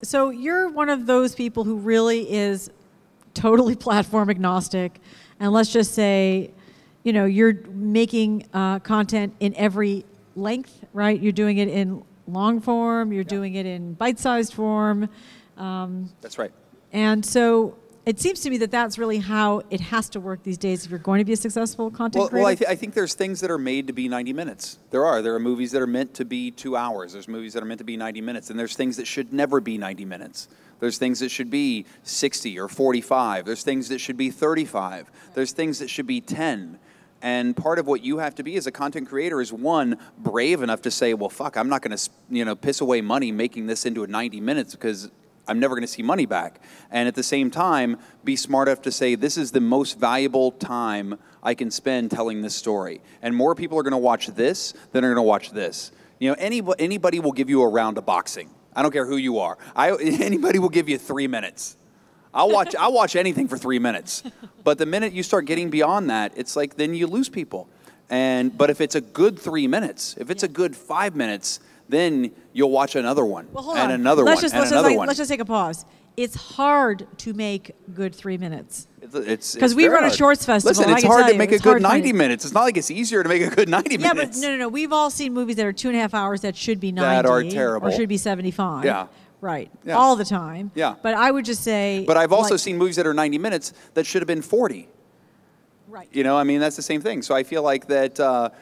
So you're one of those people who really is totally platform agnostic, and let's just say, you know, you're making content in every length, right? You're doing it in long form, you're doing it in bite-sized form. That's right. And so it seems to me that that's really how it has to work these days if you're going to be a successful content creator. Well, I think there's things that are made to be 90 minutes. There are movies that are meant to be 2 hours. There's movies that are meant to be 90 minutes. And there's things that should never be 90 minutes. There's things that should be 60 or 45. There's things that should be 35. There's things that should be 10. And part of what you have to be as a content creator is, one, brave enough to say, well, fuck, I'm not going to piss away money making this into a 90 minutes because I'm never going to see money back. And at the same time, be smart enough to say, this is the most valuable time I can spend telling this story. And more people are going to watch this than are going to watch this. You know, anybody will give you a round of boxing. I don't care who you are. Anybody will give you 3 minutes. I'll watch anything for 3 minutes. But the minute you start getting beyond that, it's like then you lose people. But if it's a good 3 minutes, if it's a good 5 minutes, then you'll watch another one, and another one, and another one. Let's just take a pause. It's hard to make good 3 minutes. Because we run a shorts festival. Listen, it's hard to make a good 90 minutes. It's not like it's easier to make a good 90 minutes. Yeah, but no. We've all seen movies that are 2.5 hours that should be 90. That are terrible. Or should be 75. Yeah. Right. Yeah. All the time. Yeah. But I would just say... But I've also seen movies that are 90 minutes that should have been 40. Right. You know, I mean, that's the same thing. So I feel like that...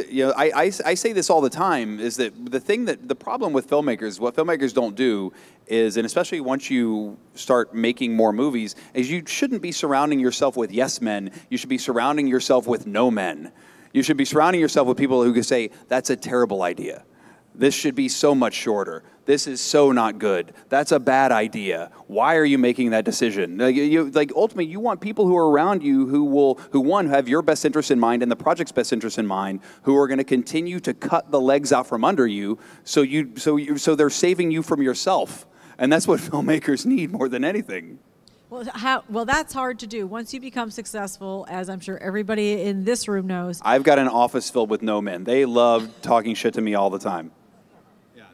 you know, I say this all the time, is that the problem with filmmakers, what filmmakers don't do is, and especially once you start making more movies, is you shouldn't be surrounding yourself with yes men. You should be surrounding yourself with no men. You should be surrounding yourself with people who can say, that's a terrible idea. This should be so much shorter. This is so not good. That's a bad idea. Why are you making that decision? Like ultimately, you want people who are around you who one, have your best interest in mind and the project's best interest in mind, who are going to continue to cut the legs out from under you, so they're saving you from yourself. And that's what filmmakers need more than anything. Well, that's hard to do. Once you become successful, as I'm sure everybody in this room knows. I've got an office filled with no men. They love talking shit to me all the time.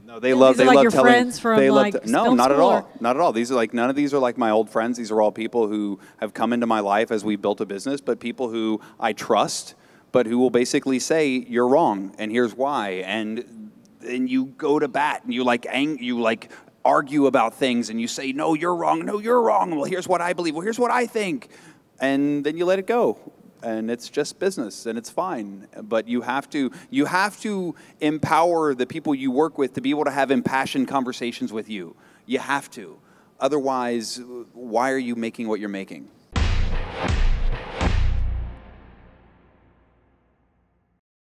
No, they love like your telling. Friends from No, not at all. Not at all. These are like, none of these are like my old friends. These are all people who have come into my life as we built a business, but people who I trust, but who will basically say you're wrong and here's why, and you go to bat and you argue about things and you say no, you're wrong. No, you're wrong. Well, here's what I believe. Well, here's what I think, and then you let it go. And it's just business, and it's fine. But you have to empower the people you work with to be able to have impassioned conversations with you. You have to. Otherwise, why are you making what you're making?